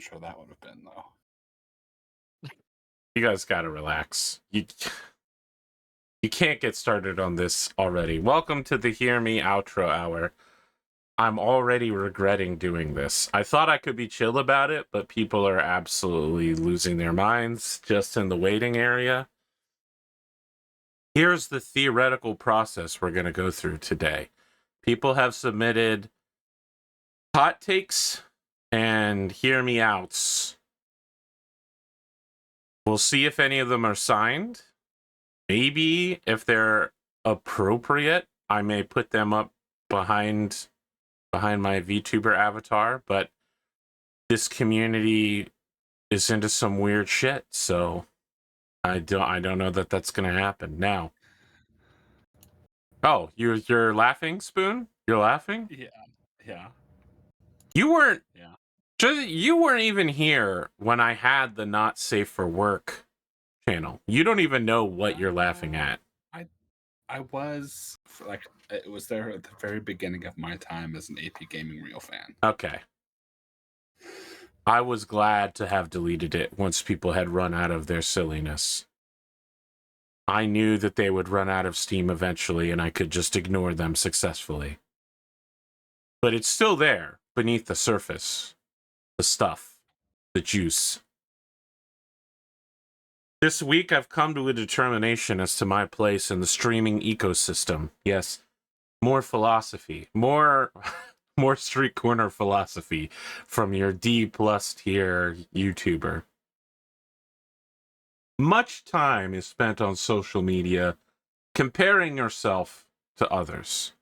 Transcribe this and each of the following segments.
intro that would have been, though. You guys gotta relax. You can't get started on this already. Welcome to the Hear Me Outro Hour. I'm already regretting doing this. I thought I could be chill about it, but people are absolutely losing their minds just in the waiting area. Here's the theoretical process we're going to go through today. People have submitted hot takes and hear me outs. We'll see if any of them are signed. Maybe if they're appropriate, I may put them up behind my VTuber avatar, but this community is into some weird shit, so I don't know that that's gonna happen now. Oh, you're laughing, Spoon? You're laughing? Yeah. You weren't. Yeah. You weren't even here when I had the Not Safe for Work channel. You don't even know what you're laughing at. I was it was there at the very beginning of my time as an AP Gaming Reel fan. Okay. I was glad to have deleted it once people had run out of their silliness. I knew that they would run out of steam eventually and I could just ignore them successfully. But it's still there, beneath the surface. The stuff. The juice. This week I've come to a determination as to my place in the streaming ecosystem. Yes, more philosophy. More street corner philosophy from your D+ tier YouTuber. Much time is spent on social media comparing yourself to others.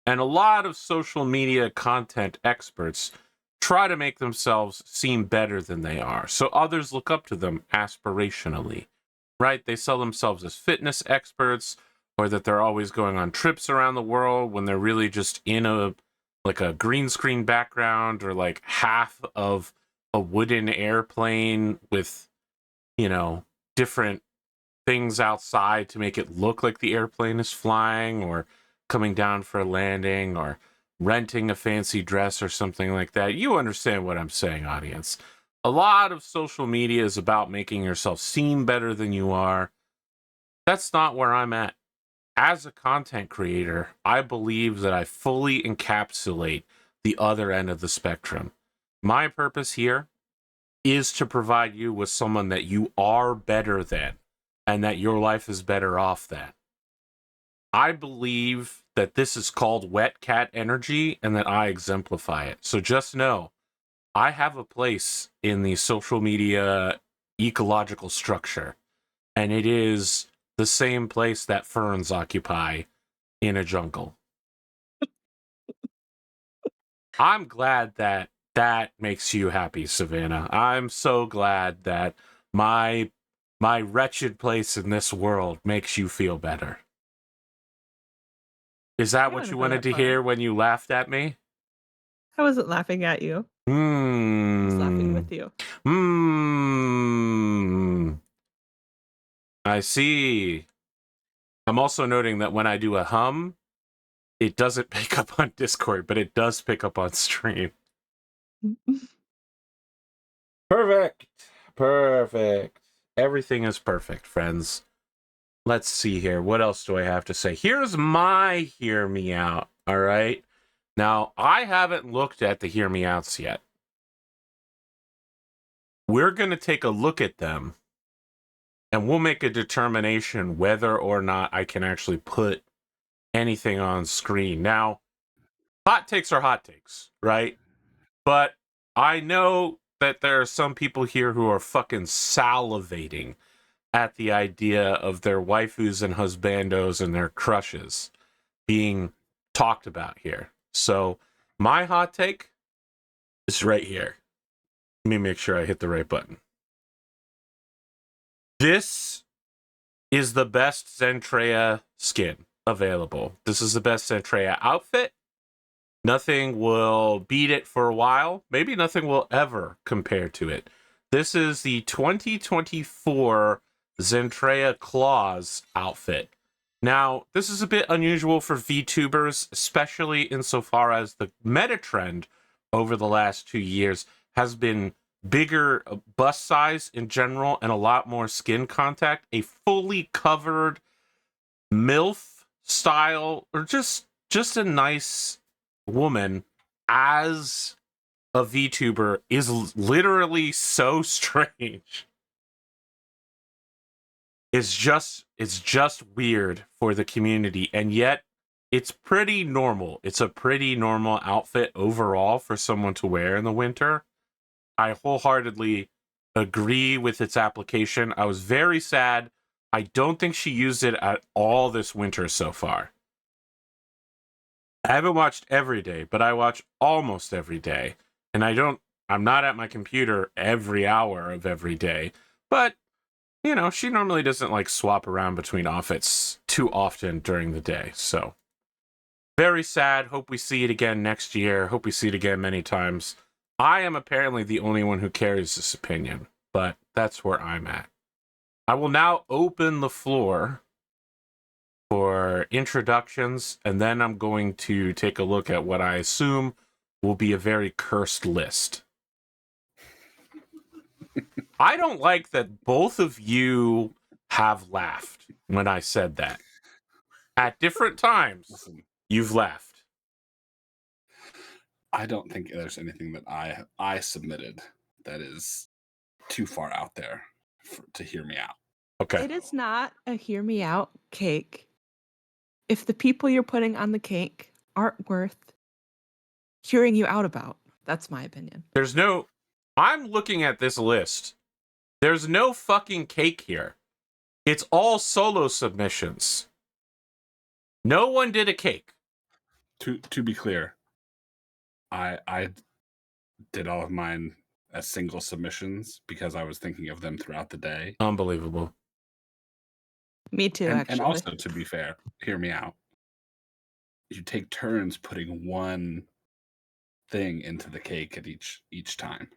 And a lot of social media content experts try to make themselves seem better than they are, so others look up to them aspirationally, right? They sell themselves as fitness experts, or that they're always going on trips around the world when they're really just in a green screen background, or like half of a wooden airplane with, different things outside to make it look like the airplane is flying or coming down for a landing, or renting a fancy dress or something like that. You understand what I'm saying, audience. A lot of social media is about making yourself seem better than you are. That's not where I'm at. As a content creator, I believe that I fully encapsulate the other end of the spectrum. My purpose here is to provide you with someone that you are better than and that your life is better off than. I believe that this is called wet cat energy and that I exemplify it. So just know, I have a place in the social media ecological structure, and it is the same place that ferns occupy in a jungle. I'm glad that makes you happy, Savannah. I'm so glad that my wretched place in this world makes you feel better. Is that what you wanted to hear when you laughed at me? I wasn't laughing at you. I was laughing with you. I see. I'm also noting that when I do a hum, it doesn't pick up on Discord, but it does pick up on stream. Perfect. Everything is perfect, friends. Let's see here. What else do I have to say? Here's my Hear Me Out, all right? Now, I haven't looked at the Hear Me Outs yet. We're going to take a look at them, and we'll make a determination whether or not I can actually put anything on screen. Now, hot takes are hot takes, right? But I know that there are some people here who are fucking salivating at the idea of their waifus and husbandos and their crushes being talked about here. So my hot take is right here. Let me make sure I hit the right button. This is the best Zentreya skin available. This is the best Zentreya outfit. Nothing will beat it for a while. Maybe nothing will ever compare to it. This is the 2024 Zentreya Claws outfit. Now, this is a bit unusual for VTubers, especially insofar as the meta trend over the last 2 years has been bigger bust size in general and a lot more skin contact, a fully covered MILF style or just a nice woman as a VTuber is literally so strange. It's just weird for the community, and yet it's pretty normal. It's a pretty normal outfit overall for someone to wear in the winter. I wholeheartedly agree with its application. I was very sad. I don't think she used it at all this winter so far. I haven't watched every day, but I watch almost every day. And I'm not at my computer every hour of every day. But, you know, she normally doesn't like swap around between outfits too often during the day. So, very sad. Hope we see it again next year. Hope we see it again many times. I am apparently the only one who carries this opinion, but that's where I'm at. I will now open the floor for introductions, and then I'm going to take a look at what I assume will be a very cursed list. I don't like that both of you have laughed when I said that. At different times, Listen, you've laughed. I don't think there's anything that I submitted that is too far out there to hear me out. Okay. It is not a hear me out cake if the people you're putting on the cake aren't worth hearing you out about. That's my opinion. I'm looking at this list. There's no fucking cake here. It's all solo submissions. No one did a cake. To be clear, I did all of mine as single submissions because I was thinking of them throughout the day. Unbelievable. Me too, actually. And also, to be fair, hear me out. You take turns putting one thing into the cake at each time.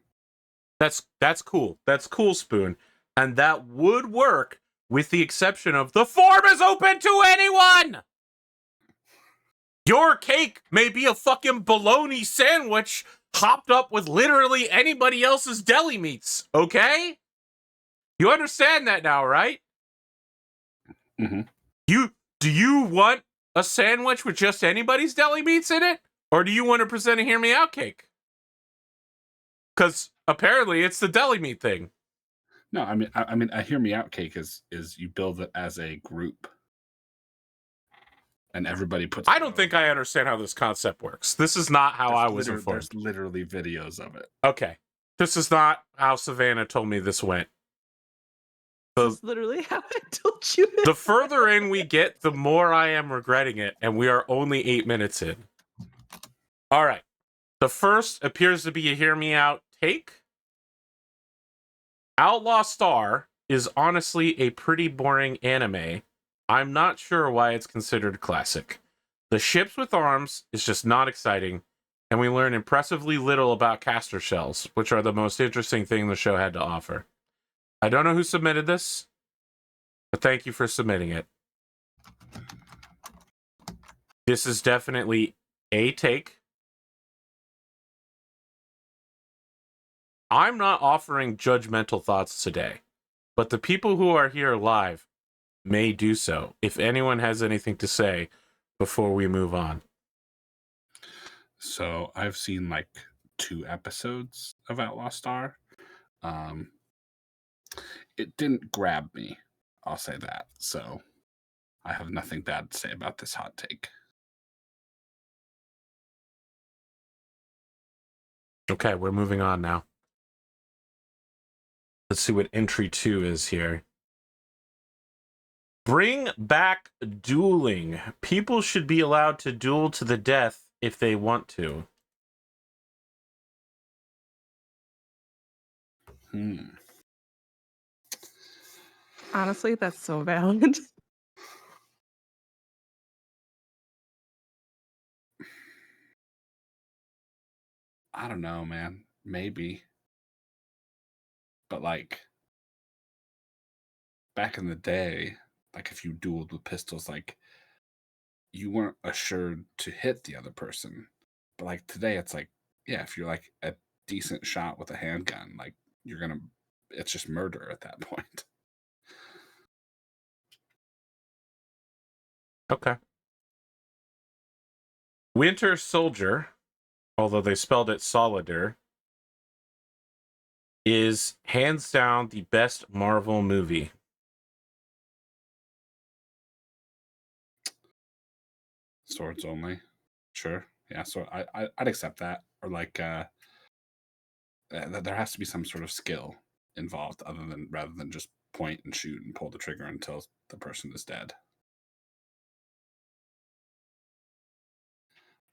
That's cool. That's cool, Spoon. And that would work with the exception of the form is open to anyone! Your cake may be a fucking bologna sandwich hopped up with literally anybody else's deli meats, okay? You understand that now, right? Mm-hmm. Do you want a sandwich with just anybody's deli meats in it? Or do you want to present a hear me out cake? Because apparently it's the deli meat thing. No, I mean, a hear me out cake is you build it as a group, and everybody puts. I don't think I understand how this concept works. This is not how I was informed. There's literally videos of it. Okay, this is not how Savannah told me this went. This is literally how I told you. The further in we get, the more I am regretting it, and we are only 8 minutes in. All right. The first appears to be a hear me out take. Outlaw Star is honestly a pretty boring anime. I'm not sure why it's considered classic. The ships with arms is just not exciting, and we learn impressively little about caster shells, which are the most interesting thing the show had to offer. I don't know who submitted this, but thank you for submitting it. This is definitely a take. I'm not offering judgmental thoughts today, but the people who are here live may do so if anyone has anything to say before we move on. So I've seen like 2 episodes of Outlaw Star. It didn't grab me, I'll say that. So I have nothing bad to say about this hot take. Okay, we're moving on now. Let's see what entry 2 is here. Bring back dueling. People should be allowed to duel to the death if they want to. Honestly, that's so valid. I don't know, man. Maybe. But like back in the day, like if you dueled with pistols, like you weren't assured to hit the other person. But like today, it's like, yeah, if you're like at decent shot with a handgun, like it's just murder at that point. Okay. Winter Soldier, although they spelled it Solider, is hands down the best Marvel movie. Swords only, sure, yeah. So I'd accept that, or like there has to be some sort of skill involved, rather than just point and shoot and pull the trigger until the person is dead.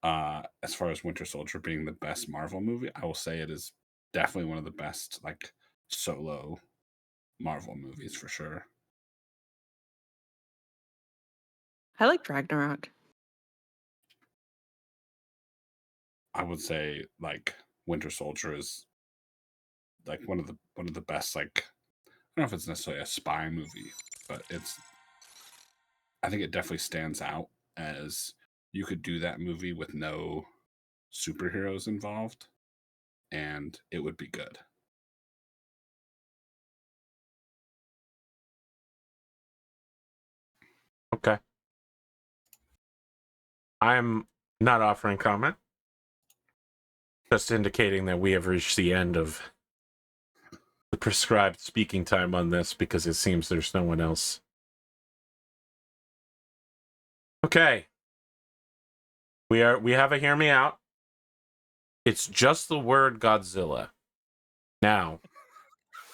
As far as Winter Soldier being the best Marvel movie, I will say it is definitely one of the best like solo Marvel movies for sure. I like Ragnarok. I would say like Winter Soldier is like one of the best, like, I don't know if it's necessarily a spy movie, but I think it definitely stands out as you could do that movie with no superheroes involved and it would be good. Okay. I'm not offering comment. Just indicating that we have reached the end of the prescribed speaking time on this because it seems there's no one else. Okay. We have a hear me out. It's just the word Godzilla. Now,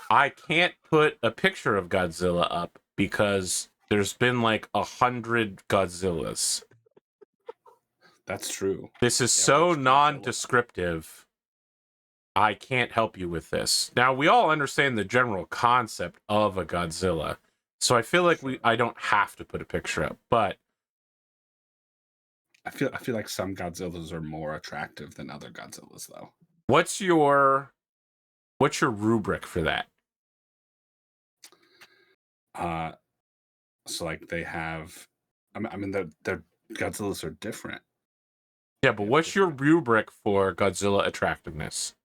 I can't put a picture of Godzilla up because there's been like 100 Godzillas. That's true. This is Yeah, so which Godzilla? non-descriptive. I can't help you with this. Now, we all understand the general concept of a Godzilla, so I feel like I don't have to put a picture up, but I feel like some Godzillas are more attractive than other Godzillas, though. what's your rubric for that? So like they have, I mean, their Godzillas are different. Yeah, but what's your rubric for Godzilla attractiveness?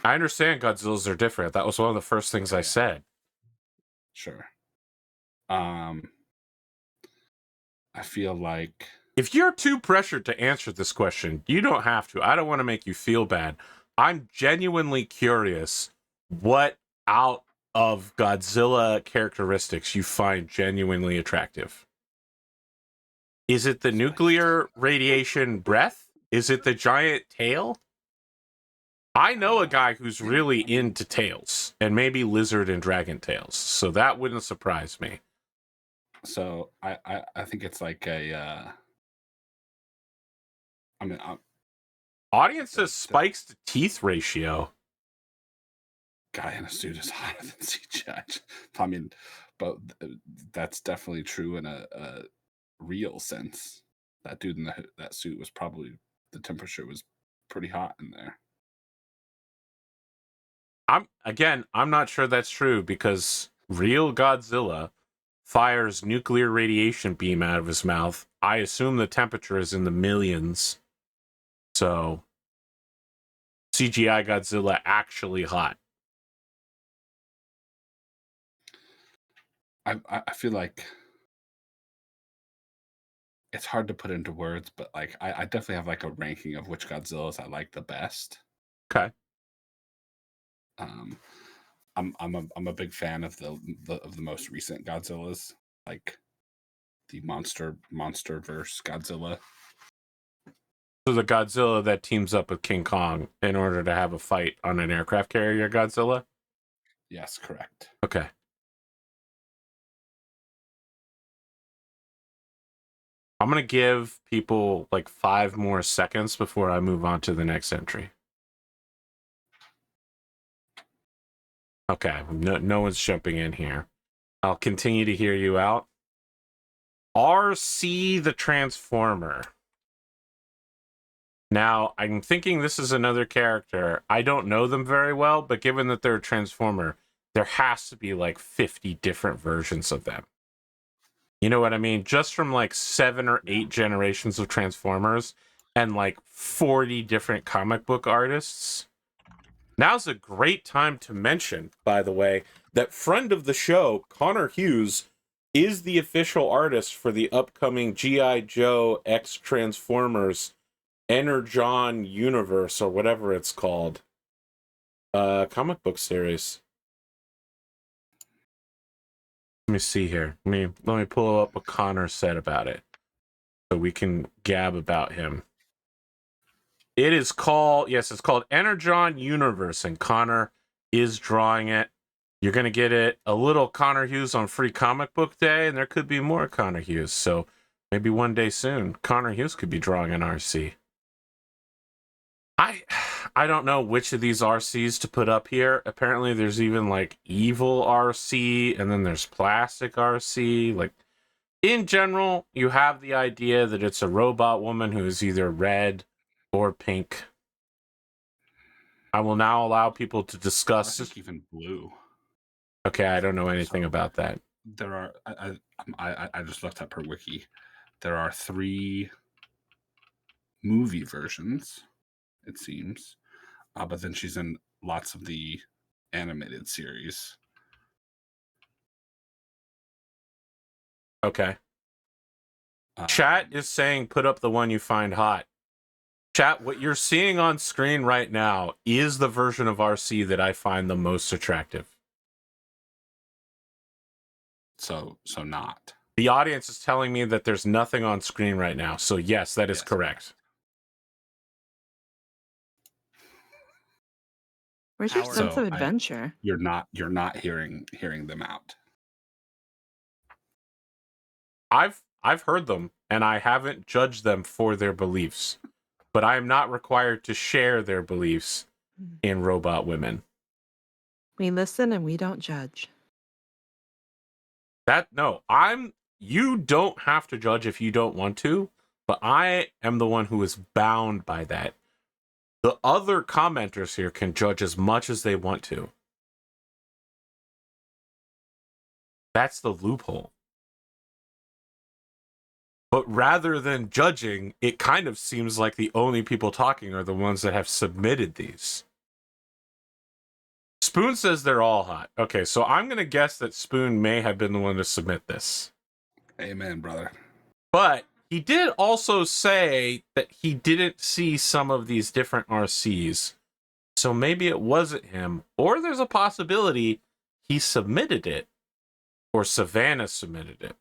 I understand Godzillas are different. That was one of the first things I said. Sure. I feel like if you're too pressured to answer this question, you don't have to. I don't want to make you feel bad. I'm genuinely curious what out of Godzilla characteristics you find genuinely attractive. Is it the nuclear radiation breath? Is it the giant tail? I know a guy who's really into tails, and maybe lizard and dragon tails, so that wouldn't surprise me. So I think it's like a I mean, audience says spikes to teeth ratio. Guy in a suit is hotter than CGI. I mean, but that's definitely true in a real sense. That dude in that suit was probably, the temperature was pretty hot in there. I'm not sure that's true because real Godzilla fires nuclear radiation beam out of his mouth. I assume the temperature is in the millions. So CGI Godzilla actually hot. I feel like it's hard to put into words, but like I definitely have like a ranking of which Godzillas I like the best. Okay. I'm a big fan of the most recent Godzillas, like the monsterverse Godzilla. So the Godzilla that teams up with King Kong in order to have a fight on an aircraft carrier Godzilla? Yes, correct. Okay. I'm going to give people like 5 more seconds before I move on to the next entry. Okay, no one's jumping in here. I'll continue to hear you out. RC the Transformer. Now, I'm thinking this is another character. I don't know them very well, but given that they're a Transformer, there has to be like 50 different versions of them. You know what I mean? Just from like 7 or 8 generations of Transformers, and like 40 different comic book artists. Now's a great time to mention, by the way, that friend of the show, Connor Hughes, is the official artist for the upcoming G.I. Joe X Transformers Energon Universe, or whatever it's called, comic book series. Let me see here. Let me pull up what Connor said about it so we can gab about him. It is called, yes, it's called Energon Universe, and Connor is drawing it. You're going to get it a little Connor Hughes on Free Comic Book Day, and there could be more Connor Hughes. So maybe one day soon, Connor Hughes could be drawing an RC. I don't know which of these RCs to put up here. Apparently there's even like evil RC, and then there's plastic RC. Like, in general, you have the idea that it's a robot woman who is either red or pink. I will now allow people to I discuss. think even blue. Okay, I don't know anything So about that. there are. I just looked up her wiki. There are 3 movie versions, it seems, but then she's in lots of the animated series. Okay. Chat is saying put up the one you find hot. Chat, what you're seeing on screen right now is the version of RC that I find the most attractive. So not. The audience is telling me that there's nothing on screen right now. So yes, that is correct. Where's your sense of adventure? You're not hearing them out. I've heard them, and I haven't judged them for their beliefs, but I am not required to share their beliefs in Robot Women. We listen and we don't judge. You don't have to judge if you don't want to, but I am the one who is bound by that. The other commenters here can judge as much as they want to. That's the loophole. But rather than judging, it kind of seems like the only people talking are the ones that have submitted these. Spoon says they're all hot. Okay, so I'm going to guess that Spoon may have been the one to submit this. Amen, brother. But he did also say that he didn't see some of these different RCs. So maybe it wasn't him, or there's a possibility he submitted it, or Savannah submitted it.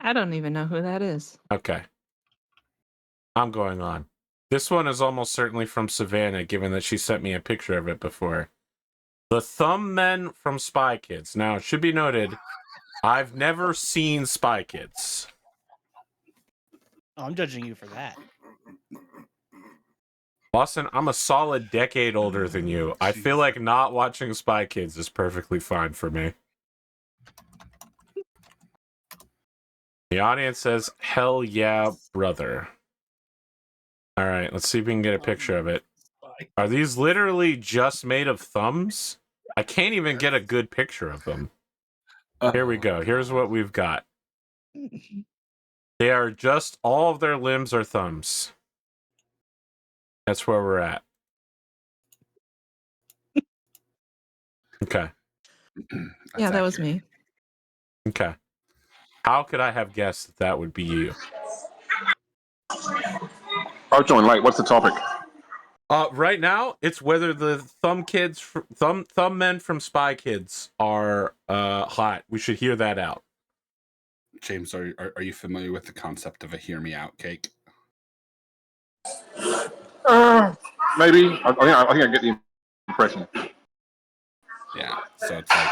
I don't even know who that is. Okay. I'm going on. This one is almost certainly from Savannah, given that she sent me a picture of it before. The Thumb Men from Spy Kids. Now, it should be noted, I've never seen Spy Kids. Oh, I'm judging you for that. Lawson, I'm a solid decade older than you. I feel like not watching Spy Kids is perfectly fine for me. The audience says, hell yeah, brother. All right, let's see if we can get a picture of it. Are these literally just made of thumbs? I can't even get a good picture of them. Here we go. Here's what we've got. They are just, all of their limbs are thumbs. That's where we're at. Okay. Yeah, that was me. Okay. How could I have guessed that that would be you? I'll join late. What's the topic? Right now, it's whether the thumb men from Spy Kids are hot. We should hear that out. James, are you familiar with the concept of a hear me out cake? Maybe. I think I get the impression. Yeah. So it's like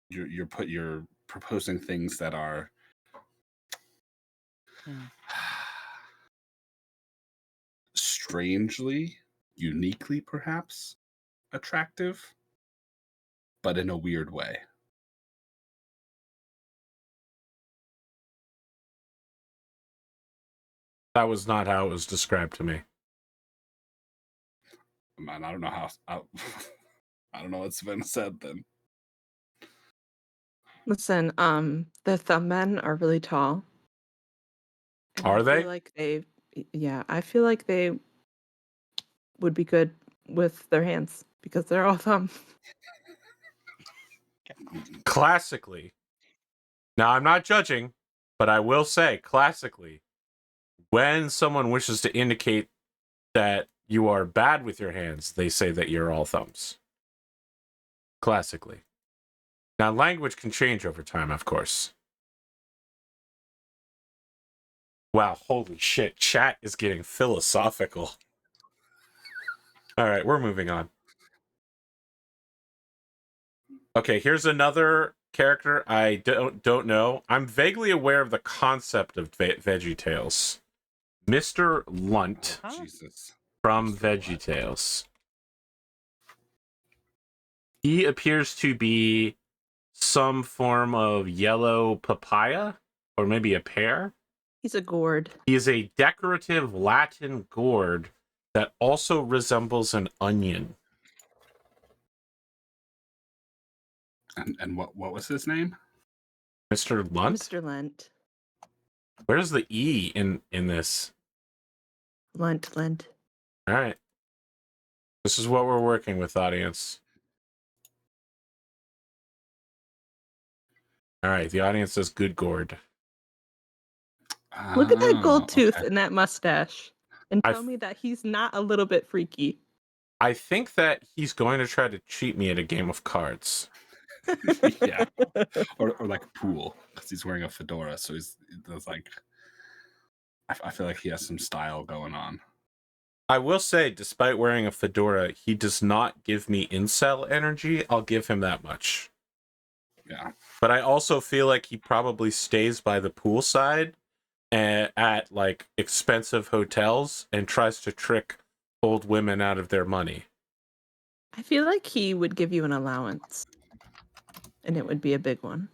you're proposing things that are strangely, uniquely, perhaps attractive, but in a weird way. That was not how it was described to me. Man, I don't know how. I don't know what Savannah said then. Listen, the thumb men are really tall. And Are I they? feel like yeah, I feel like they would be good with their hands because they're all thumb. Classically. Now, I'm not judging, but I will say, classically, when someone wishes to indicate that you are bad with your hands, they say that you're all thumbs. Classically. Now, language can change over time, of course. Wow, holy shit. Chat is getting philosophical. All right, we're moving on. Okay, here's another character I don't know. I'm vaguely aware of the concept of VeggieTales. Mr. Lunt Oh, Jesus. from Mr. Lunt. VeggieTales. He appears to be some form of yellow papaya, or maybe a pear. He's a gourd. He is a decorative Latin gourd that also resembles an onion. And what was his name? Mr. Lunt? Mr. Lent. Where's the E in this? Lent. All right. This is what we're working with, audience. All right, the audience says good gourd. Look at that gold Oh, tooth okay. and that mustache. And I tell f- me that he's not a little bit freaky. I think that he's going to try to cheat me at a game of cards. Yeah. Or like pool, because he's wearing a fedora, so there's like I feel like he has some style going on. I will say, despite wearing a fedora, he does not give me incel energy. I'll give him that much. Yeah. But I also feel like he probably stays by the poolside at like expensive hotels and tries to trick old women out of their money. I feel like he would give you an allowance. And it would be a big one.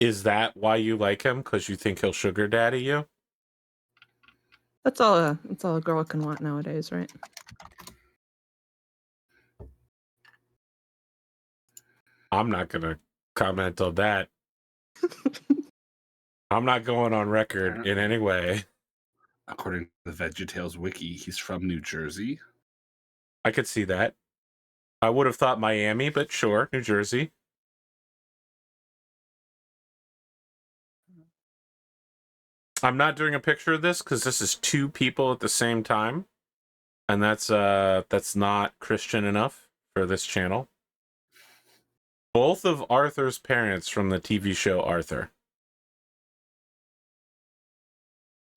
Is that why you like him? Because you think he'll sugar daddy you? That's all a girl can want nowadays, right? I'm not going to comment on that. I'm not going on record in any way. According to the VeggieTales wiki, he's from New Jersey. I could see that. I would have thought Miami, but sure, New Jersey. I'm not doing a picture of this because this is two people at the same time. And that's not Christian enough for this channel. Both of Arthur's parents from the TV show Arthur.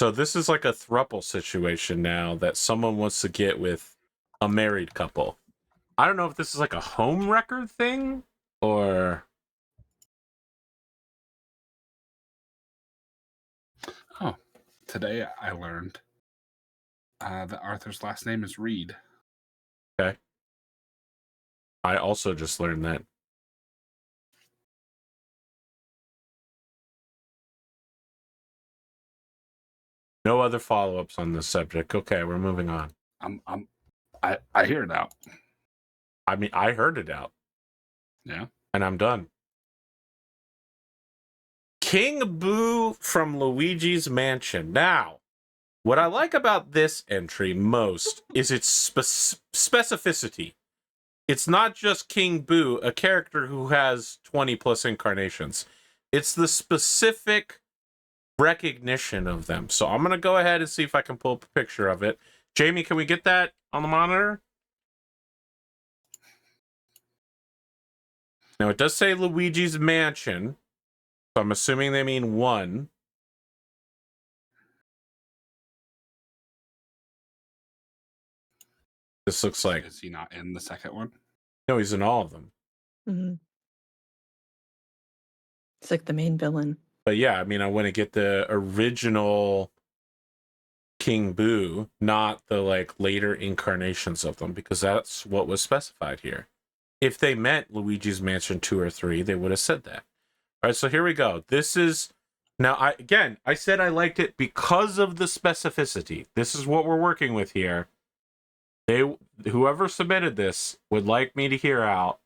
So this is like a throuple situation now that someone wants to get with a married couple. I don't know if this is like a home record thing or... Oh, today I learned that Arthur's last name is Reed. Okay. I also just learned that. No other follow-ups on this subject. Okay, we're moving on. I hear it out. I mean, I heard it out. Yeah. And I'm done. King Boo from Luigi's Mansion. Now, what I like about this entry most is its specificity. It's not just King Boo, a character who has 20 plus incarnations. It's the specific recognition of them. So I'm going to go ahead and see if I can pull up a picture of it. Jamie, can we get that on the monitor? Now, it does say Luigi's Mansion, so I'm assuming they mean one. This looks like... Is he not in the second one? No, he's in all of them. Mm-hmm. It's like the main villain. But yeah, I mean, I want to get the original King Boo, not the like later incarnations of them, because that's what was specified here. If they meant Luigi's Mansion 2 or 3, they would have said that. All right, so here we go. This is... Now, I said I liked it because of the specificity. This is what we're working with here. Whoever submitted this would like me to hear out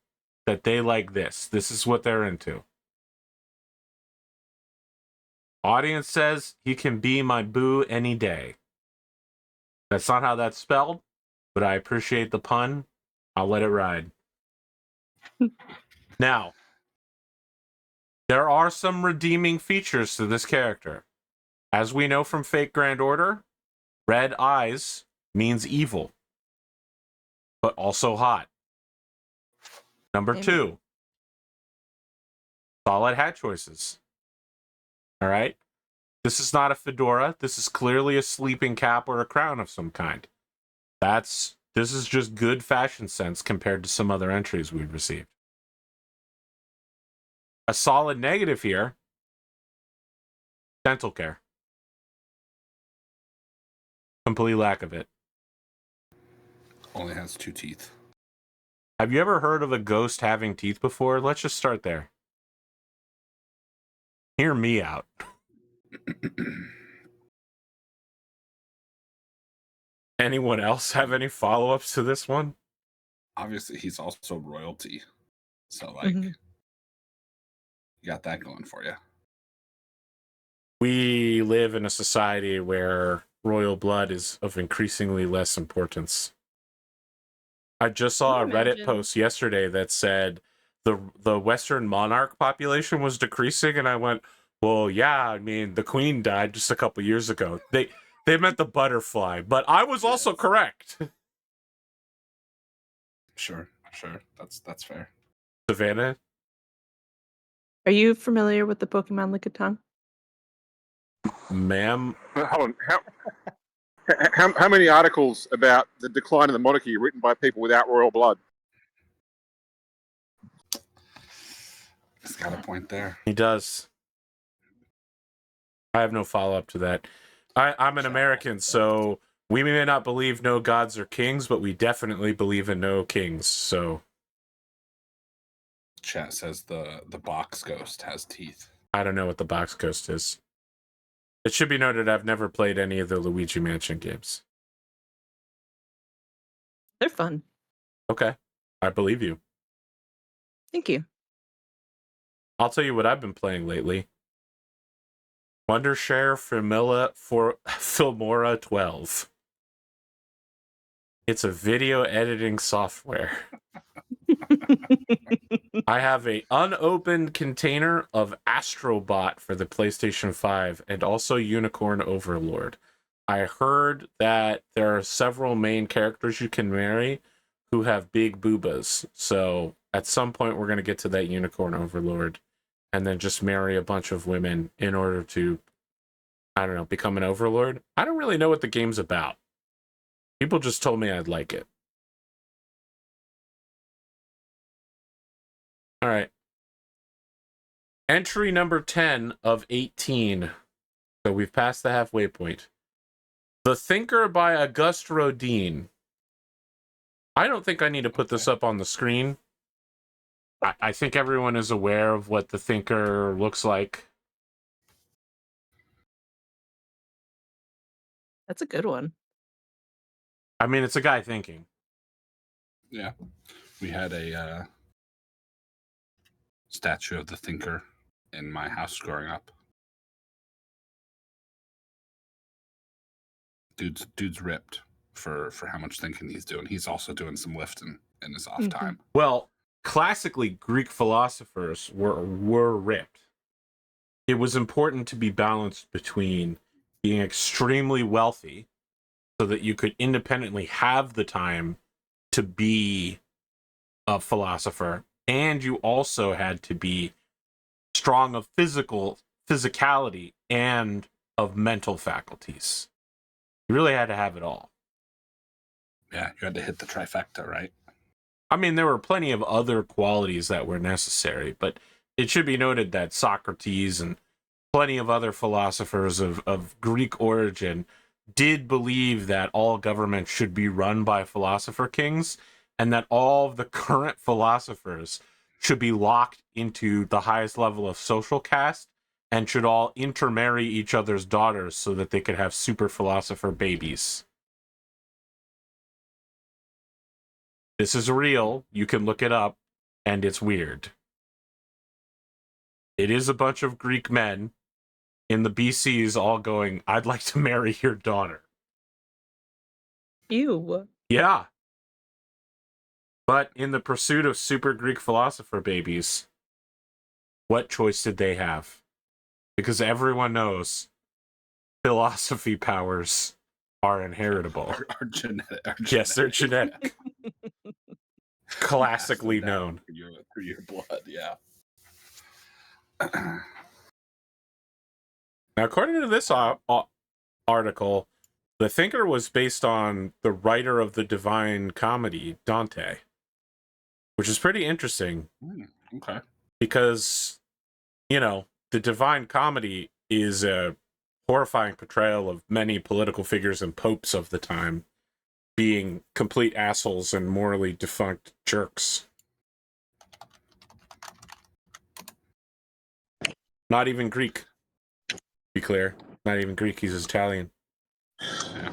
that they like this. This is what they're into. Audience says he can be my boo any day. That's not how that's spelled, but I appreciate the pun. I'll let it ride. Now, there are some redeeming features to this character. As we know from Fake Grand Order, red eyes means evil, but also hot. Number Amen. 2, solid hat choices. All right? This is not a fedora. This is clearly a sleeping cap or a crown of some kind. This is just good fashion sense compared to some other entries we've received. A solid negative here, dental care. Complete lack of it. Only has 2 teeth. Have you ever heard of a ghost having teeth before? Let's just start there. Hear me out. Anyone else have any follow-ups to this one? Obviously, he's also royalty. So, like, Mhm. you got that going for you. We live in a society where royal blood is of increasingly less importance. I just saw a Can you Reddit imagine? post yesterday that said the Western monarch population was decreasing, and I went, well, yeah, I mean, the queen died just a couple years ago. They meant the butterfly, but I was also correct. Sure. That's fair. Savannah? Are you familiar with the Pokemon Lickitung? Ma'am? Hold on. How many articles about the decline of the monarchy are written by people without royal blood? He's got a point there. He does. I have no follow-up to that. I'm an American, so we may not believe no gods or kings, but we definitely believe in no kings, so Chat says the box ghost has teeth. I don't know what the box ghost is. It should be noted I've never played any of the Luigi Mansion games. They're fun. Okay, I believe you. Thank you. I'll tell you what I've been playing lately. Wondershare Filmora 12. It's a video editing software. I have a unopened container of Astrobot for the PlayStation 5 and also Unicorn Overlord. I heard that there are several main characters you can marry who have big boobas. So at some point we're going to get to that Unicorn Overlord and then just marry a bunch of women in order to, I don't know, become an overlord. I don't really know what the game's about. People just told me I'd like it. All right. Entry number 10 of 18. So we've passed the halfway point. The Thinker by Auguste Rodin. I don't think I need to put this up on the screen. I think everyone is aware of what The Thinker looks like. That's a good one. I mean, it's a guy thinking. Yeah. We had a statue of the thinker in my house growing up. Dude's ripped for how much thinking he's doing. He's also doing some lifting in his off time. Well, classically, Greek philosophers were ripped. It was important to be balanced between being extremely wealthy so that you could independently have the time to be a philosopher, and you also had to be strong of physicality and of mental faculties. You really had to have it all. Yeah, you had to hit the trifecta, right? I mean, there were plenty of other qualities that were necessary, but it should be noted that Socrates and plenty of other philosophers of Greek origin did believe that all government should be run by philosopher kings, and that all of the current philosophers should be locked into the highest level of social caste and should all intermarry each other's daughters so that they could have super philosopher babies. This is real. You can look it up, and it's weird. It is a bunch of Greek men in the BCs all going, "I'd like to marry your daughter." Ew. Yeah. But in the pursuit of super Greek philosopher babies, what choice did they have? Because everyone knows philosophy powers are inheritable. Are genetic. Yes, they're genetic. Classically Passed down known. through your blood. Yeah. Now, according to this article, the thinker was based on the writer of the Divine Comedy, Dante, which is pretty interesting Okay. because, you know, the Divine Comedy is a horrifying portrayal of many political figures and popes of the time being complete assholes and morally defunct jerks. Not even Greek. Be clear. Not even Greek. He's Italian. Yeah.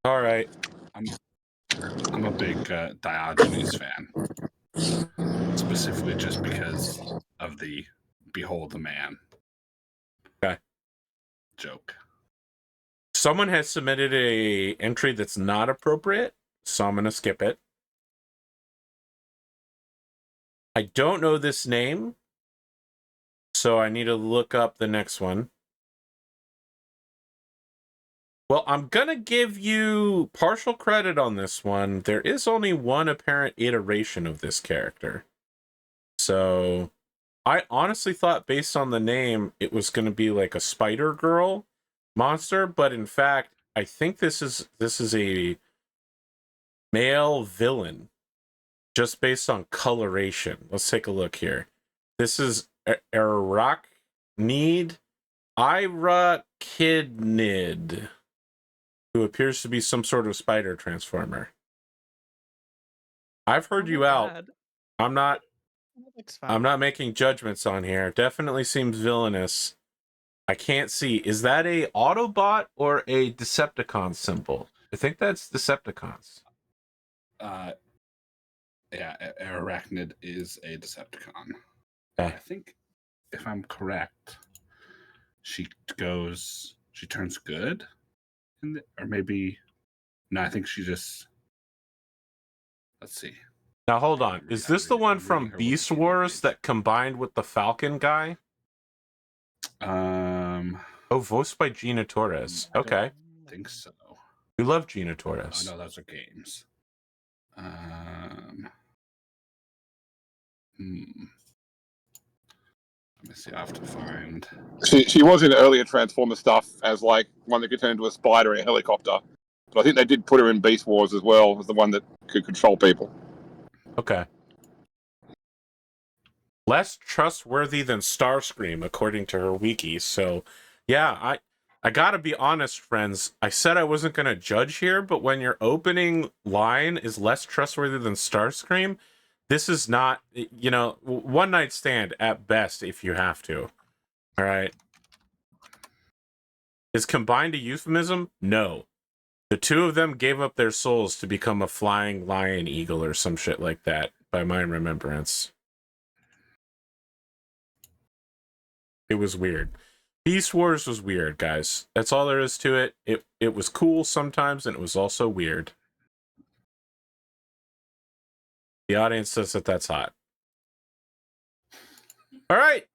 All right. I'm a big Diogenes fan, specifically just because of the "Behold the Man" Okay. joke. Someone has submitted a entry that's not appropriate, so I'm gonna skip it. I don't know this name, so I need to look up the next one. Well, I'm gonna give you partial credit on this one. There is only one apparent iteration of this character. So I honestly thought based on the name it was gonna be like a Spider Girl monster, but in fact, I think this is a male villain just based on coloration. Let's take a look here. This is Arachnid Irakidnid, who appears to be some sort of spider transformer. I've heard you out. God. I'm not Looks fine. I'm not making judgments on here. Definitely seems villainous. I can't see. Is that a Autobot or a Decepticon symbol? I think that's Decepticons. Yeah, Arachnid is a Decepticon. Okay. I think, if I'm correct, she turns good, or maybe no. I think she just. Let's see. Now hold on. Is this the one I'm from reading her Beast Wikipedia Wars page. that combined with the Falcon guy? Oh, voiced by Gina Torres. I don't Okay. think so. We love Gina Oh Torres. no, those are games. Let me see. I have to find. She was in earlier Transformer stuff as like one that could turn into a spider in a helicopter. But I think they did put her in Beast Wars as well as the one that could control people. Okay. Less trustworthy than Starscream, according to her wiki. So, yeah, I gotta be honest, friends. I said I wasn't gonna judge here, but when your opening line is less trustworthy than Starscream, this is not, you know, one night stand at best if you have to. All right. Is combined a euphemism? No. The two of them gave up their souls to become a flying lion eagle or some shit like that, by my remembrance. It was weird. Beast Wars was weird, guys. That's all there is to it. It was cool sometimes, and it was also weird. The audience says that that's hot. All right.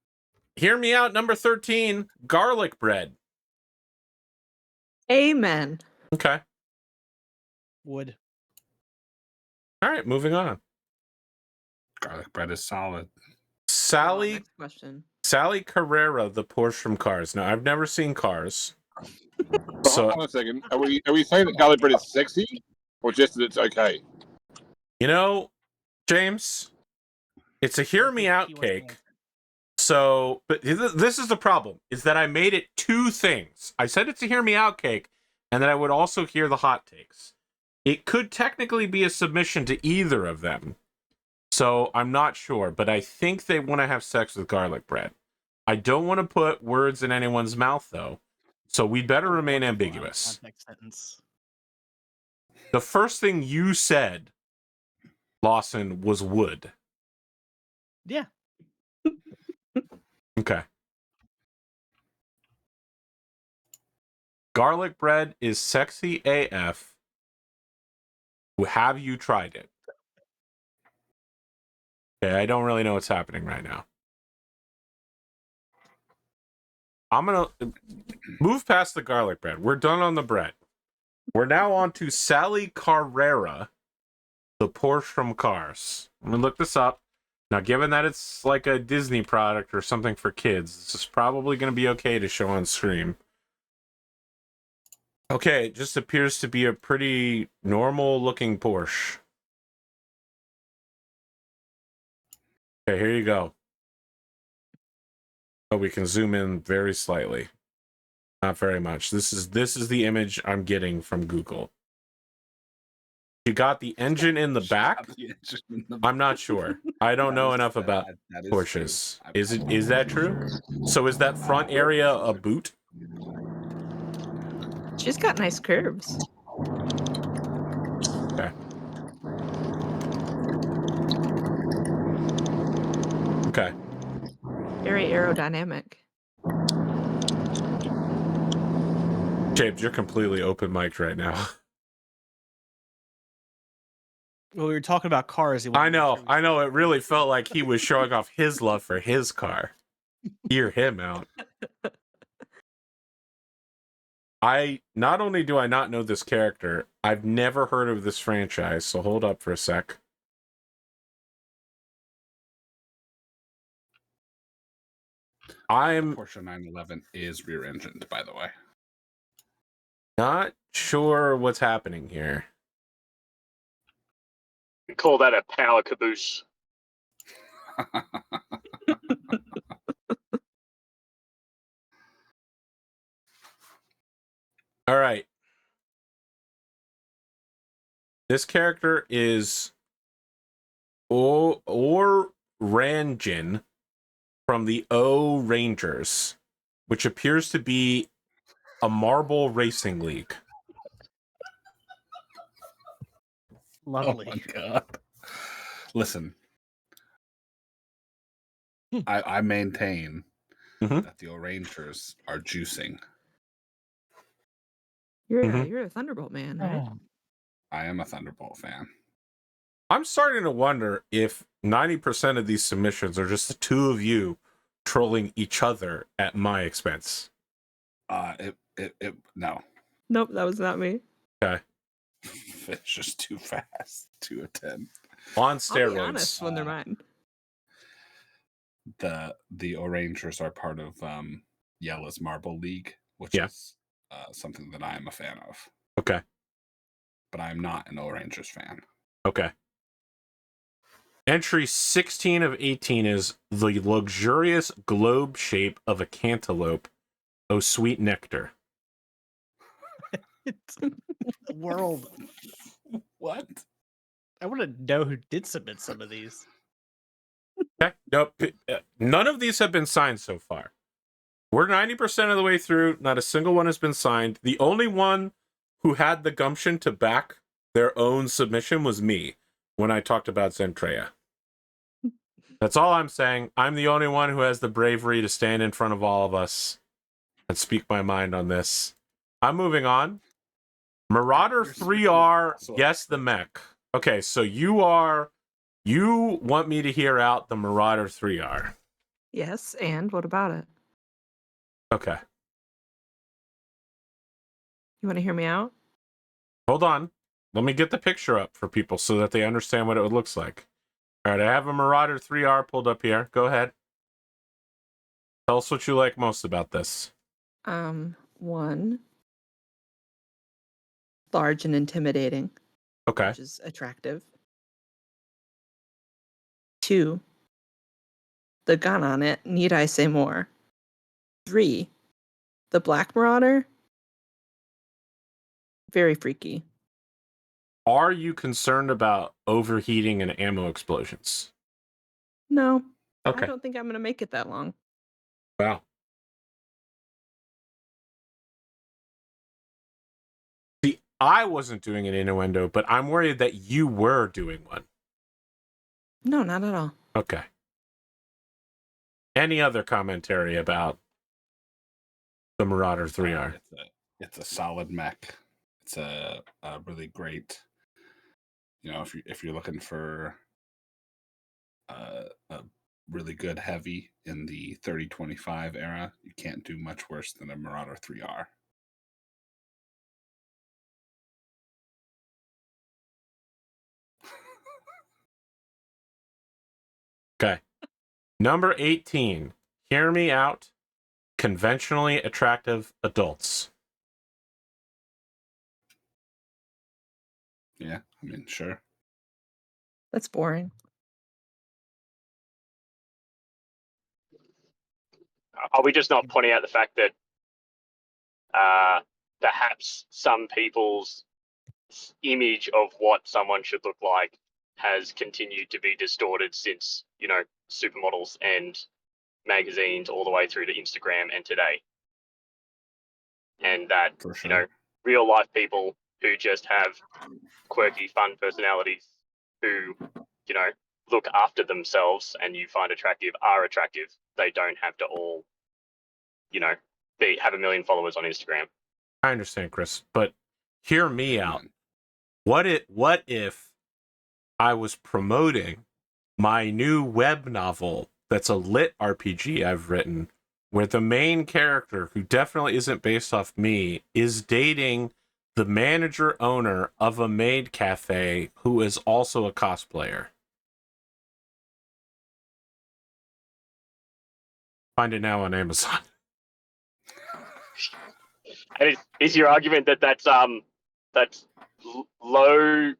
Hear me out. Number 13, garlic bread. Amen. Okay. Wood. All right, moving on. Garlic bread is solid. Sally Next question. Sally Carrera, the Porsche from Cars. Now, I've never seen Cars. So, So, hold on a second. Are we saying that garlic bread is sexy, or just that it's okay? you know, James, it's a hear me out He wants to cake. answer. So, but this is the problem, is that I made it two things. I said it's a hear me out cake, and that I would also hear the hot takes. It could technically be a submission to either of them. So I'm not sure, but I think they want to have sex with garlic bread. I don't want to put words in anyone's mouth, though. So we better remain ambiguous. Context sentence. The first thing you said, Lawson, was wood. Yeah. Okay. Garlic bread is sexy AF. Have you tried it? Okay, I don't really know what's happening right now. I'm going to move past the garlic bread. We're done on the bread. We're now on to Sally Carrera, the Porsche from Cars. I'm going to look this up. Now, given that it's like a Disney product or something for kids, this is probably going to be okay to show on stream. Okay, it just appears to be a pretty normal-looking Porsche. Okay, here you go. Oh, we can zoom in very slightly. Not very much. This is the image I'm getting from Google. You got the engine in the back? I'm not sure. I don't know enough about Porsches. Is that true? So is that front area a boot? She's got nice curves. Okay. Okay. Very aerodynamic. James, you're completely open mic'd right now. Well, we were talking about cars. I know. It really felt like he was showing off his love for his car. Hear him out. Not only do I not know this character, I've never heard of this franchise, so hold up for a sec. I'm Porsche 911 is rear-engined, by the way. not sure what's happening here. We call that a power caboose. All right. This character is Ranjin from the O Rangers, which appears to be a marble racing league. Lovely. Oh my god. Listen. I maintain that the Rangers are juicing. You're a Thunderbolt man, right? I am a Thunderbolt fan. I'm starting to wonder if 90% of these submissions are just the two of you trolling each other at my expense. No. Nope, that was not me. Okay. It's just too fast. 2 of 10. On steroids. I'll be honest when they're mine. The Rangers are part of Yella's Marble League, which is something that I am a fan of. Okay. But I am not an Rangers fan. Okay. Entry 16 of 18 is the luxurious globe shape of a cantaloupe. Oh, sweet nectar. It's world. What? I want to know who did submit some of these. Okay. Nope. None of these have been signed so far. We're 90% of the way through. Not a single one has been signed. The only one who had the gumption to back their own submission was me when I talked about Zentreya. That's all I'm saying. I'm the only one who has the bravery to stand in front of all of us and speak my mind on this. I'm moving on. Marauder 3R, yes, the mech. Okay, so you want me to hear out the Marauder 3R. Yes, and what about it? Okay. You want to hear me out? Hold on. Let me get the picture up for people so that they understand what it looks like. All right, I have a Marauder 3R pulled up here. Go ahead. Tell us what you like most about this. One, large and intimidating. Okay. Which is attractive. 2, the gun on it, need I say more? 3, the Black Marauder, very freaky. Are you concerned about overheating and ammo explosions? No, Okay. I don't think I'm going to make it that long. Wow. See, I wasn't doing an innuendo, but I'm worried that you were doing one. No, not at all. Okay. Any other commentary about the Marauder 3R? It's a solid mech. It's a really great. If you're looking for a really good heavy in the 3025 era, you can't do much worse than a Marauder 3R. Okay. Number 18. Hear me out. Conventionally attractive adults. Yeah, I mean, sure. That's boring. Are we just not pointing out the fact that perhaps some people's image of what someone should look like has continued to be distorted since, supermodels and magazines all the way through to Instagram and today? And that, For sure. real life people who just have quirky, fun personalities who, look after themselves and you find attractive are attractive. They don't have to all, have a million followers on Instagram. I understand, Chris, but hear me out. What if I was promoting my new web novel that's a lit RPG I've written, where the main character, who definitely isn't based off me, is dating the manager owner of a maid cafe who is also a cosplayer? Find it now on Amazon. And is your argument that that's low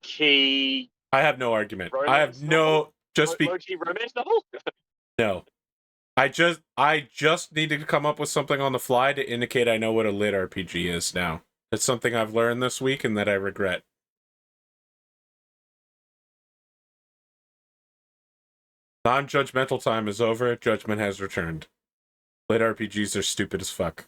key? I have no argument. I Romance have no novel? just be Low key romance novel? no. I just needed to come up with something on the fly to indicate I know what a lit RPG is now. It's something I've learned this week and that I regret. Non-judgmental time is over. Judgment has returned. Lit RPGs are stupid as fuck.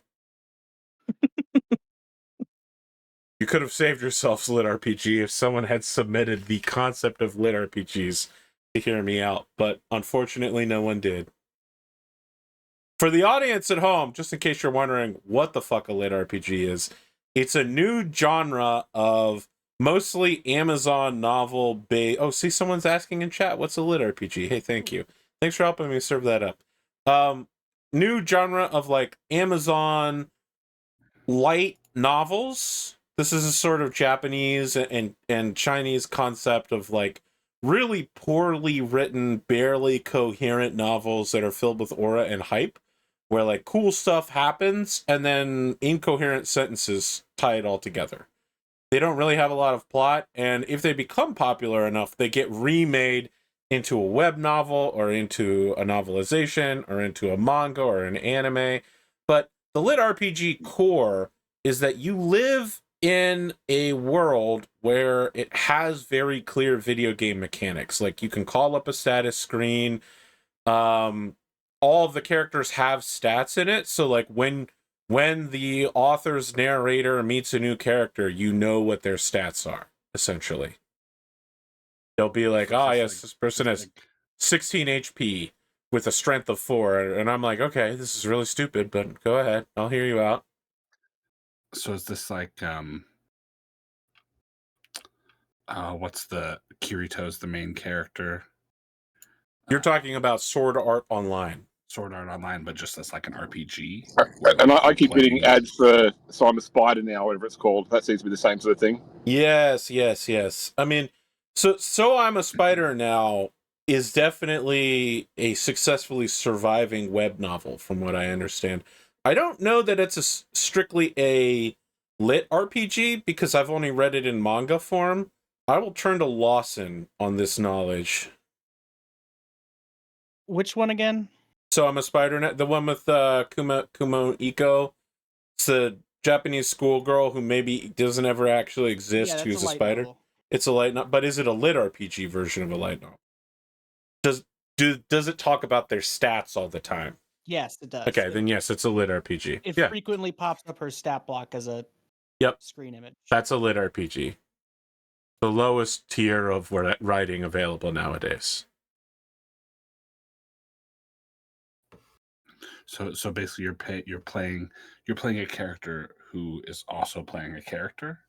You could have saved yourselves, lit RPG, if someone had submitted the concept of lit RPGs to hear me out, but unfortunately no one did. For the audience at home, just in case you're wondering what the fuck a lit RPG is, it's a new genre of mostly Amazon novel based. Oh, see, someone's asking in chat, what's a lit RPG? Hey, thank you. Thanks for helping me serve that up. New genre of like Amazon light novels. This is a sort of Japanese and Chinese concept of like really poorly written, barely coherent novels that are filled with aura and hype, where like cool stuff happens and then incoherent sentences tie it all together. They don't really have a lot of plot, and if they become popular enough, they get remade into a web novel or into a novelization or into a manga or an anime. But the lit RPG core is that you live in a world where it has very clear video game mechanics. Like you can call up a status screen. All of the characters have stats in it. So like when the author's narrator meets a new character, you know what their stats are, essentially. They'll be like, oh, yes, this person has 16 HP with a strength of 4. And I'm like, okay, this is really stupid, but go ahead. I'll hear you out. So is this like what's the Kirito's the main character? You're talking about Sword Art Online. Sword Art Online, but just as like an RPG. And I keep getting ads for Simon Spider now, whatever it's called. That seems to be the same sort of thing. Yes. I mean, so I'm a Spider now is definitely a successfully surviving web novel, from what I understand. I don't know that it's strictly a lit RPG because I've only read it in manga form. I will turn to Lawson on this knowledge. Which one again? So I'm a Spider Net, the one with Kumo Iko. It's a Japanese schoolgirl who maybe doesn't ever actually exist, who's a spider. Novel. It's a light novel, but is it a lit RPG version of a light novel? Does it talk about their stats all the time? Yes, it does. Okay, then yes, it's a lit RPG. It Yeah, frequently pops up her stat block as a screen image. that's a lit RPG. The lowest tier of writing available nowadays. So basically, you're playing a character who is also playing a character.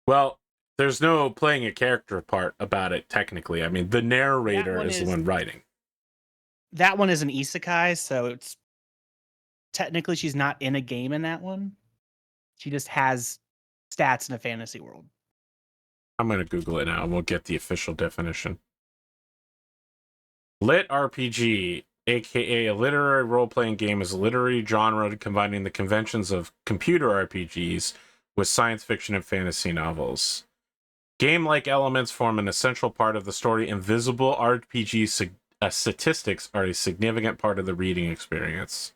Well, there's no playing a character part about it technically. I mean, the narrator one is the is- one writing. That one is an isekai, so it's technically she's not in a game in that one. She just has stats in a fantasy world. I'm going to Google it now and we'll get the official definition. Lit RPG, aka a literary role-playing game, is a literary genre combining the conventions of computer RPGs with science fiction and fantasy novels. Game-like elements form an essential part of the story, and visible RPG statistics are a significant part of the reading experience.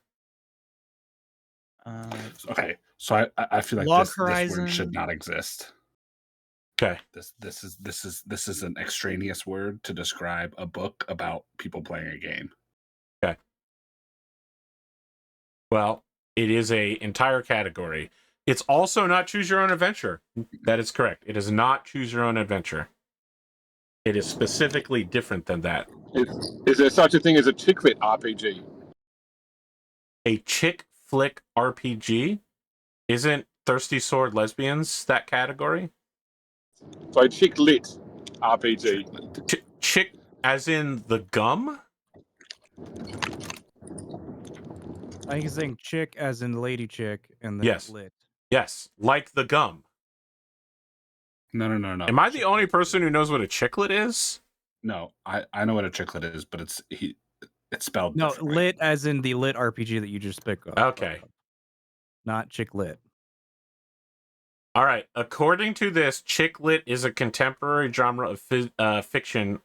Okay, so I feel like Log this word Horizon. should not exist. Okay. This is an extraneous word to describe a book about people playing a game. Okay. Well, it is a entire category. It's also not choose your own adventure. That is correct. It is not choose your own adventure. It is specifically different than that. Is there such a thing as a chick lit RPG? A chick flick RPG? Isn't Thirsty Sword Lesbians that category? So a chick lit RPG. Chick as in the gum? I think he's saying chick as in lady chick and then Yes. lit. Yes, like the gum. No. Am I the only person who knows what a chicklet is? No, I know what a chicklet is, but it's spelled No, differently. lit as in the lit RPG that you just picked up. Okay. Not chick lit. All right. According to this, chick lit is a contemporary genre of fiction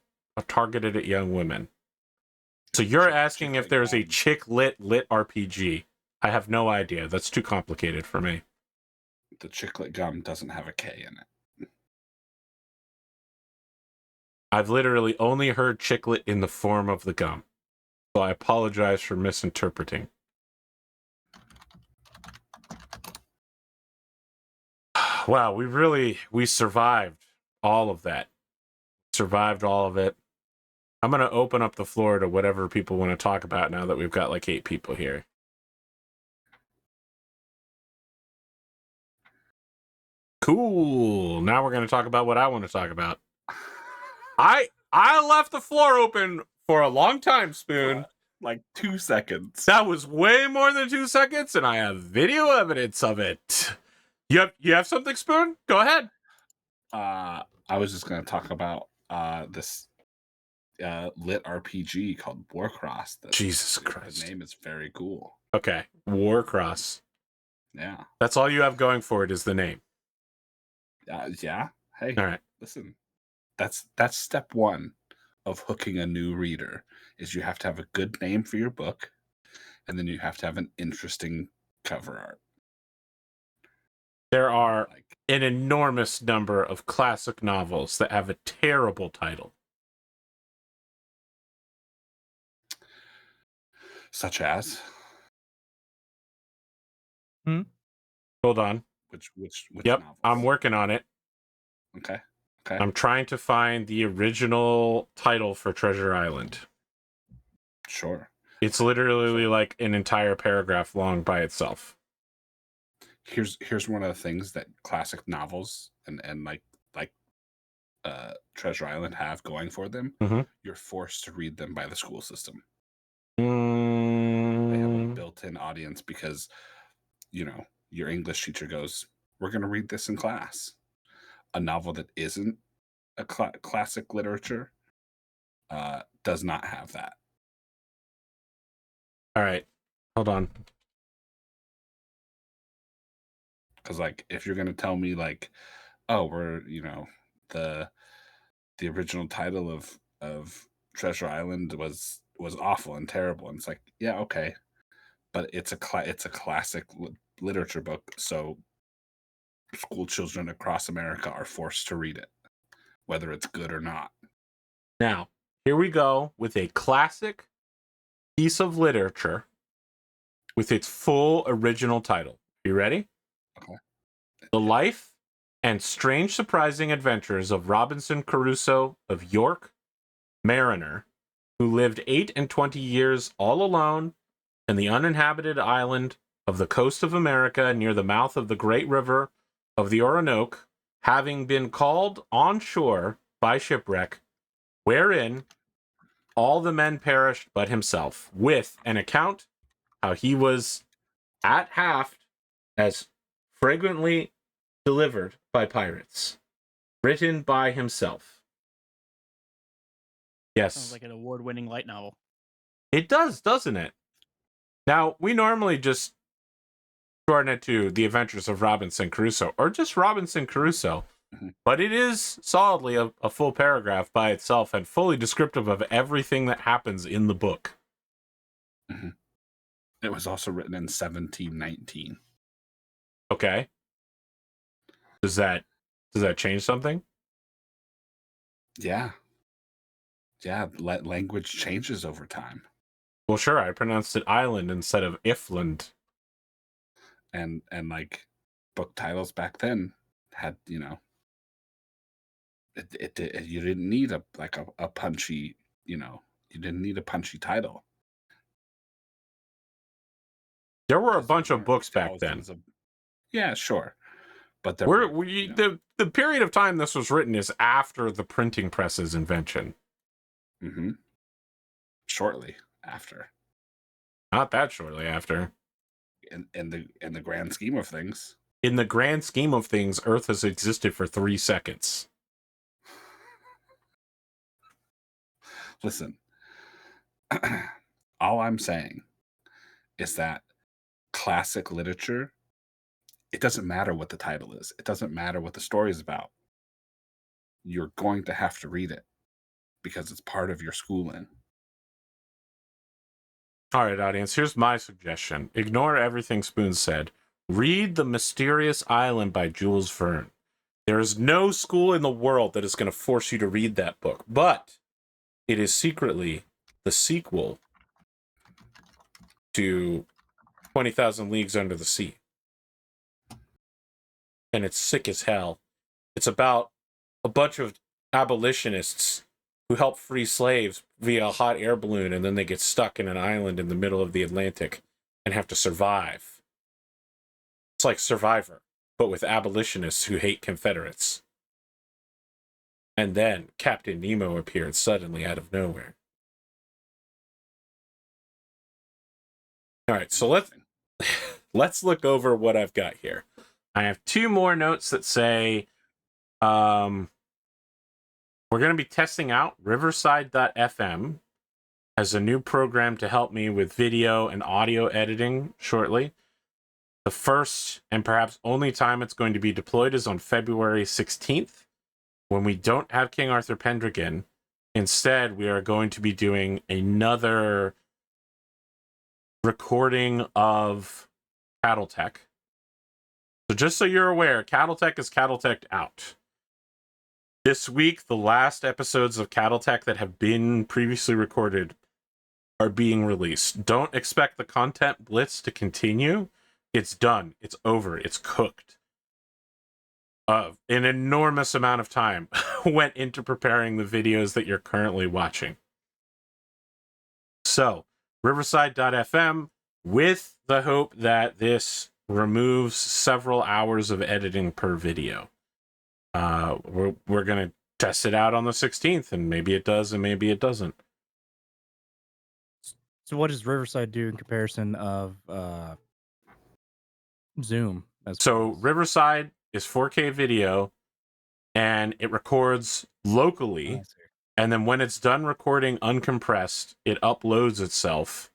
targeted at young women. So you're asking if there's a chick lit RPG. I have no idea. That's too complicated for me. The chicklet gum doesn't have a K in it. I've literally only heard chicklet in the form of the gum. So I apologize for misinterpreting. Wow, we survived all of that. Survived all of it. I'm going to open up the floor to whatever people want to talk about now that we've got like 8 people here. Cool. Now we're going to talk about what I want to talk about. I left the floor open for a long time, Spoon. Like 2 seconds. That was way more than 2 seconds, and I have video evidence of it. You have something, Spoon? Go ahead. I was just going to talk about this lit RPG called Warcross. Jesus Christ. The name is very cool. Okay, Warcross. Yeah. That's all you have going for it is the name. Yeah. Hey. All right. Listen. That's step 1 of hooking a new reader. Is you have to have a good name for your book, and then you have to have an interesting cover art. There are an enormous number of classic novels that have a terrible title. Such as? Hold on. Which Yep, novels? I'm working on it. Okay. I'm trying to find the original title for Treasure Island. Sure. It's literally like an entire paragraph long by itself. Here's one of the things that classic novels and like Treasure Island have going for them. Mm-hmm. You're forced to read them by the school system. Mm. They have a built-in audience because, your English teacher goes, "We're going to read this in class." A novel that isn't a classic literature does not have that. All right, hold on. Because if you're going to tell me oh, we're the original title of Treasure Island was awful and terrible, and it's like, yeah, okay, but it's a classic literature book, so school children across America are forced to read it, whether it's good or not. Now, here we go with a classic piece of literature with its full original title. You ready? Okay. The Life and Strange Surprising Adventures of Robinson Crusoe of York, Mariner, who lived 8 and 20 years all alone in the uninhabited island of the coast of America near the mouth of the great river of the Orinoco, having been called on shore by shipwreck, wherein all the men perished but himself, with an account how he was at haft as fragrantly delivered by pirates, written by himself. Sounds Yes, like an award-winning light novel. it does, doesn't it? Now, we normally just shorten it to The Adventures of Robinson Crusoe, or just Robinson Crusoe. Mhm. But it is solidly a full paragraph by itself and fully descriptive of everything that happens in the book. Mhm. It was also written in 1719. Okay. Does that change something? Yeah. Yeah, language changes over time. Well, sure, I pronounced it island instead of Ifland. And like book titles back then had, you know, you didn't need a punchy, you know, you didn't need a punchy title. There were a Because there bunch of weren't books back then. thousands of. Yeah, sure. But there were, you know, The period of time this was written is after the printing press's invention. mm-hmm. Shortly after. Not that shortly after. In the grand scheme of things. In the grand scheme of things, Earth has existed for 3 seconds. Listen, all I'm saying is that classic literature, it doesn't matter what the title is. It doesn't matter what the story is about. You're going to have to read it because it's part of your schooling. All right, audience, here's my suggestion. Ignore everything Spoon said. Read The Mysterious Island by Jules Verne. There is no school in the world that is going to force you to read that book, but it is secretly the sequel to 20,000 Leagues Under the Sea. And it's sick as hell. It's about a bunch of abolitionists who help free slaves via a hot air balloon, and then they get stuck in an island in the middle of the Atlantic and have to survive. It's like Survivor, but with abolitionists who hate Confederates. And then Captain Nemo appeared suddenly out of nowhere. All right, so let's look over what I've got here. I have 2 more notes that say we're going to be testing out Riverside.fm as a new program to help me with video and audio editing shortly. The first and perhaps only time it's going to be deployed is on February 16th, when we don't have King Arthur Pendragon. Instead, we are going to be doing another recording of Cattletech. So just so you're aware, Cattletech is Cattletech out. This week, the last episodes of Cattletech that have been previously recorded are being released. Don't expect the content blitz to continue. It's done. It's over. It's cooked. An enormous amount of time went into preparing the videos that you're currently watching. So, Riverside.fm, with the hope that this removes several hours of editing per video. We're going to test it out on the 16th, and maybe it does and maybe it doesn't. So what does Riverside do in comparison of Zoom? So Riverside is 4K video, and it records locally, and then when it's done recording uncompressed, it uploads itself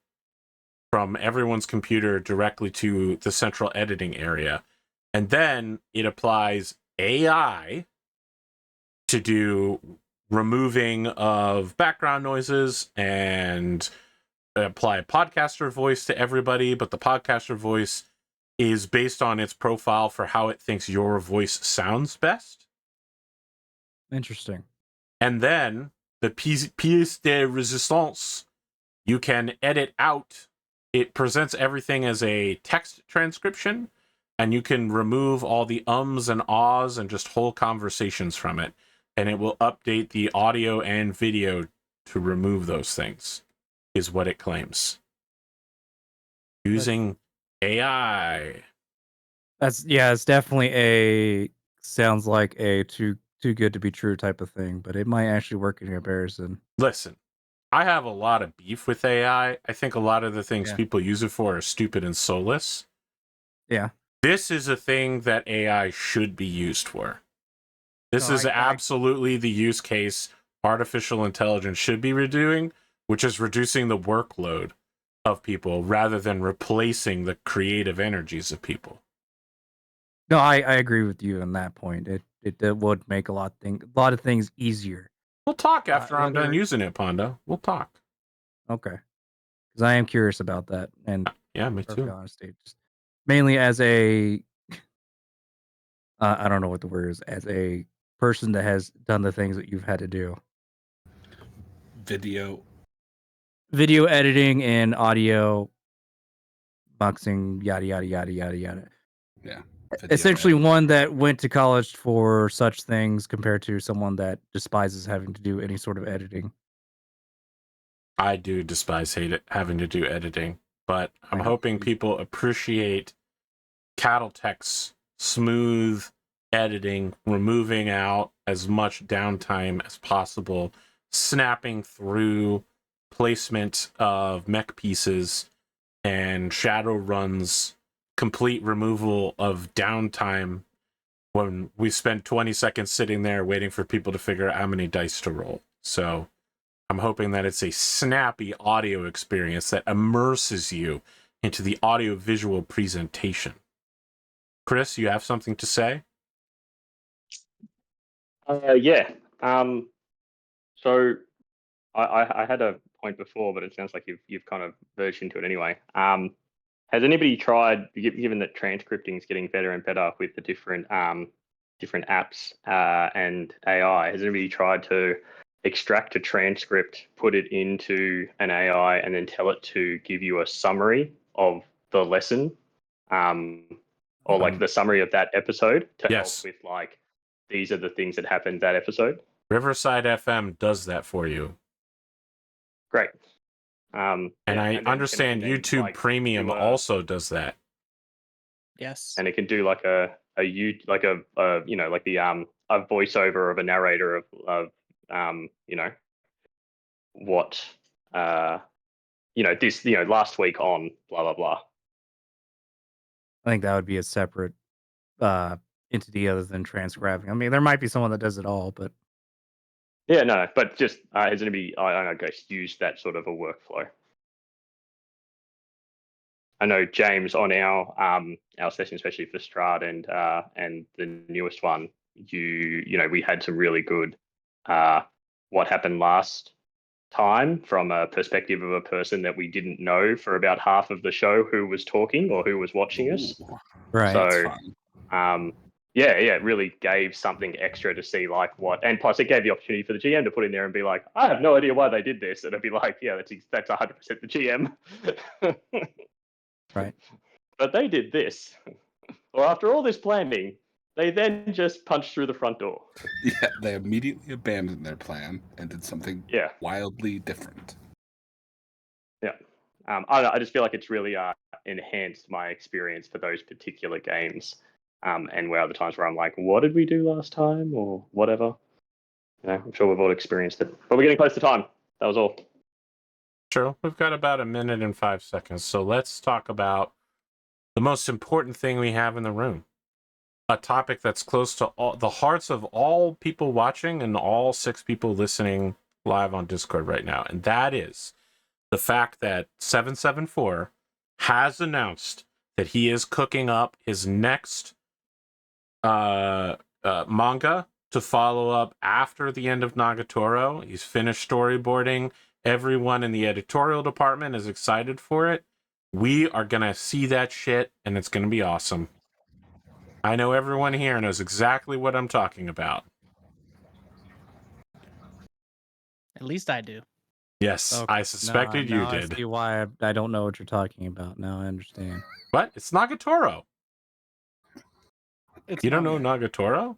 from everyone's computer directly to the central editing area. And then it applies AI to do removing of background noises and apply podcaster voice to everybody, but the podcaster voice is based on its profile for how it thinks your voice sounds best. Interesting. And then the pièce de résistance, you can edit out. It presents everything as a text transcription, and you can remove all the ums and ahs and just whole conversations from it. And it will update the audio and video to remove those things, is what it claims. Using AI. It's definitely a sounds like a too good to be true type of thing, but it might actually work in comparison. Listen, I have a lot of beef with AI. I think a lot of the things Yeah. people use it for are stupid and soulless. Yeah. This is a thing that AI should be used for. This No, is I absolutely the use case artificial intelligence should be redoing, which is reducing the workload of people rather than replacing the creative energies of people. No, I agree with you on that point. It would make a lot of things easier. We'll talk after I'm done Whether using it, Pondo. We'll talk. Okay, because I am curious about that, and Yeah, me perfect too. honesty, just mainly as a I don't know what the word is, as a person that has done the things that you've had to do, Video. video editing and audio boxing, yada yada yada yada yada. Yeah. Video Essentially, editing. one that went to college for such things compared to someone that despises having to do any sort of editing. I do despise having to do editing, but I'm I know. hoping people appreciate Cattletech's smooth editing, removing out as much downtime as possible, snapping through placement of mech pieces and shadow runs, complete removal of downtime when we spend 20 seconds sitting there waiting for people to figure out how many dice to roll. So I'm hoping that it's a snappy audio experience that immerses you into the audio visual presentation. Chris, you have something to say? Yeah. So I had a point before, but it sounds like you've kind of verged into it anyway. Has anybody tried, given that transcripting is getting better and better with the different apps and AI? Has anybody tried to extract a transcript, put it into an AI, and then tell it to give you a summary of the lesson, or like the summary of that episode to help Yes. with like these are the things that happened that episode? Riverside FM does that for you. Great. And Yeah, I and then understand YouTube like Premium do a, also does that. Yes. and it can do like a like a you know, like the a voiceover of a narrator of you know, what you know, this, you know, last week on blah blah blah. I think that would be a separate entity other than transcribing. I mean, there might be someone that does it all, but Yeah, no, but just has anybody, I don't know, guys, used that sort of a workflow? I know James on our session, especially for Strahd and the newest one, you know, we had some really good what happened last time from a perspective of a person that we didn't know for about half of the show who was talking or who was watching us. Ooh, right. that's So fun. yeah, it really gave something extra to see like what, and plus it gave the opportunity for the GM to put in there and be like, I have no idea why they did this, and it'd be like, yeah, that's 100% the GM. Right. But they did this. Or after all this planning, they then just punched through the front door. Yeah, they immediately abandoned their plan and did something Yeah, wildly different. yeah. I don't know, I just feel like it's really enhanced my experience for those particular games. And where other times where I'm like, what did we do last time or whatever? You know, I'm sure we've all experienced it. But we're getting close to time. That was all. Sure. We've got about 1 minute and 5 seconds. So let's talk about the most important thing we have in the room. A topic that's close to all the hearts of all people watching and all 6 people listening live on Discord right now. And that is the fact that 774 has announced that he is cooking up his next manga to follow up after the end of Nagatoro. He's finished storyboarding. Everyone in the editorial department is excited for it. We are going to see that shit, and it's going to be awesome. I know everyone here knows exactly what I'm talking about. At least I do. Yes, Okay. I suspected you I did. see why I don't know what you're talking about. Now I understand. What? It's Nagatoro. It's You don't know manga. Nagatoro?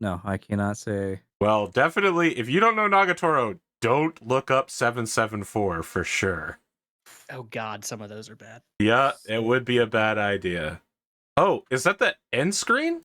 No, I cannot say. Well, definitely, if you don't know Nagatoro, don't look up 774 for sure. Oh God, some of those are bad. Yeah, it would be a bad idea. Oh, is that the end screen?